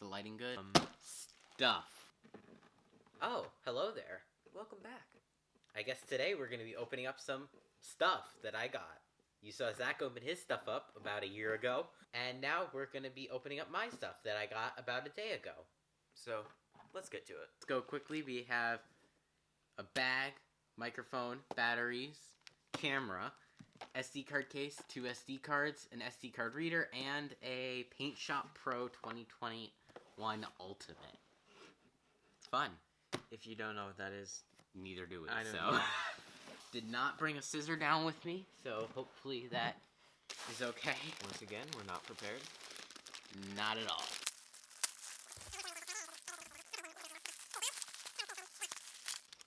the lighting good? Stuff. Oh, hello there. Welcome back. I guess today we're going to be opening up some stuff that I got. You saw Zach open his stuff up about a year ago, and now we're going to be opening up my stuff that I got about a day ago. So, let's get to it. Let's go quickly. We have a bag, microphone, batteries, camera, SD card case, 2 SD cards, an SD card reader, and a Paint Shop Pro 2021 Ultimate. It's fun. If you don't know what that is, Neither do we. I don't so know. Did not bring a scissor down with me, so hopefully that is okay. Once again, we're not prepared. Not at all.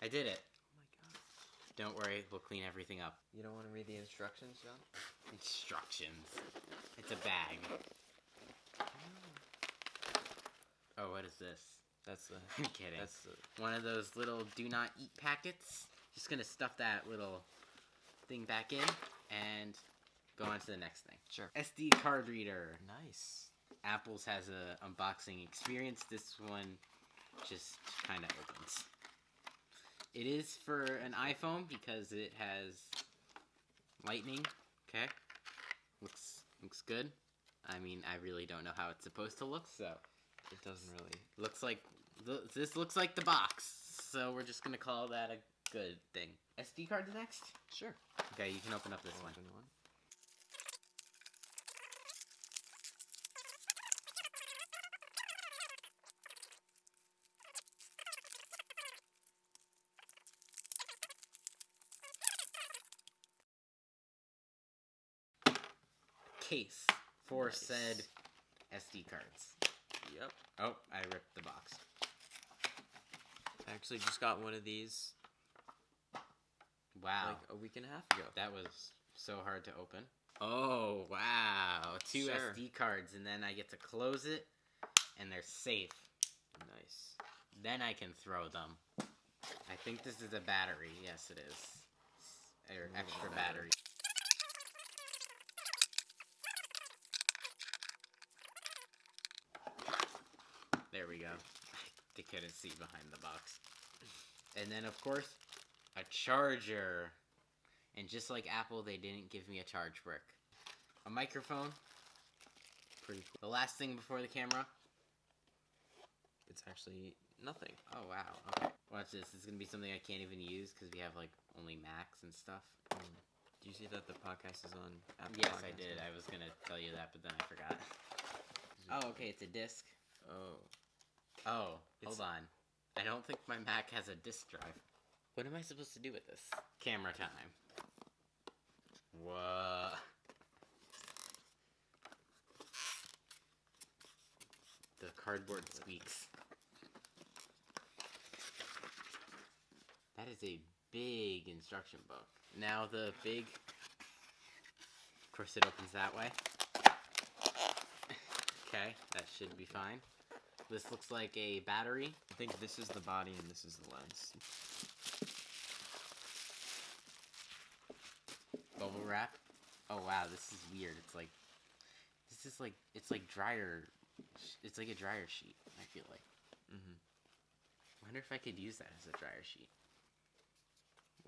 I did it. Oh my god. Don't worry, we'll clean everything up. You don't want to read the instructions, John? Instructions. It's a bag. Oh, what is this? That's the... I'm kidding. That's the... One of those little do not eat packets. Just gonna stuff that little thing back in and go on to the next thing. Sure. SD card reader. Nice. Apple's has a unboxing experience. This one just kind of opens. It is for an iPhone because it has lightning. Okay. Looks good. I mean, I really don't know how it's supposed to look, so It doesn't really... looks like this looks like the box. So we're just gonna call that a good thing. SD cards next? Sure. Okay, you can open up this one. Open one. Case for Nice. said SD cards. Yep. Oh, I ripped the box. I actually just got one of these Wow. like a week and a half ago. That was so hard to open. Oh, wow. 2 Sure. SD cards, and then I get to close it, and they're safe. Nice. Then I can throw them. I think this is a battery. Yes, it is. Or extra battery. There we go. They couldn't see behind the box. And then, of course, a charger. And just like Apple, they didn't give me a charge brick. A microphone. Pretty cool. The last thing before the camera. It's actually nothing. Oh, wow. Okay. Watch this. This is going to be something I can't even use because we have, like, only Macs and stuff. Do you see that the podcast is on Apple Yes, Podcasts I did. now? I was going to tell you that, but then I forgot. Oh, okay. It's a disc. Oh. Oh, It's- hold on. I don't think my Mac has a disk drive. What am I supposed to do with this? Camera time. Whoa. The cardboard squeaks. That is a big instruction book. Now the big... Of course it opens that way. Okay, that should be fine. This looks like a battery. I think this is the body and this is the lens. Bubble wrap. Oh wow, this is weird. It's like dryer. It's like a dryer sheet. I feel like. Mm-hmm. I wonder if I could use that as a dryer sheet.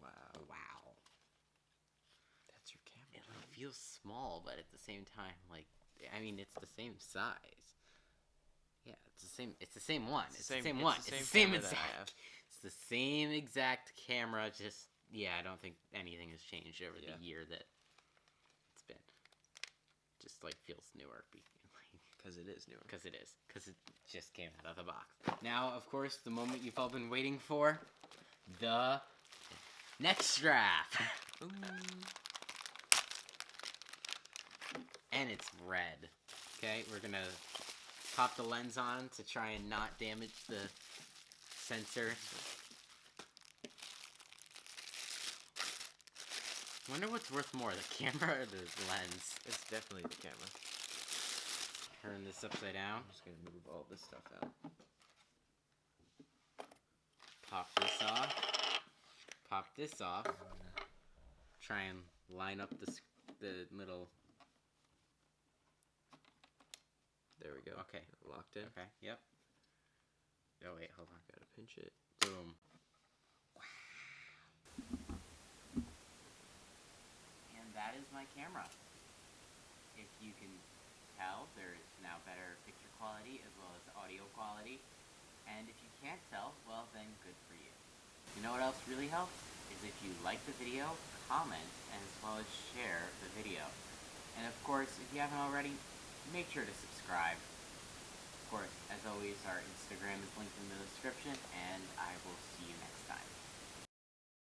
Wow. Wow. That's your camera. It like feels small, but at the same time, like, I mean, it's the same size. Yeah, it's the same. It's the same one. It's the same one. It's the same camera that exact. I have. It's the same exact camera. Just yeah, I don't think anything has changed over Yeah. the year that it's been. Just like feels newer. Because it is newer. Because it is. Because it just came out of the box. Now, of course, the moment you've all been waiting for. The neck strap. Ooh. And it's red. Okay, we're going to pop the lens on to try and not damage the sensor. I wonder what's worth more, the camera or the lens? It's definitely the camera. Turn this upside down. I'm just going to move all this stuff out. Pop this off. Pop this off. Try and line up the middle. There we go. Okay. Locked in. Okay, yep. Oh, wait, hold on. Gotta pinch it. Boom. And that is my camera. If you can tell, there's now better picture quality as well as audio quality. And if you can't tell, well then good for you. You know what else really helps? Is if you like the video, comment, and as well as share the video. And of course, if you haven't already, make sure to subscribe. Of course, as always, our Instagram is linked in the description, and I will see you next time.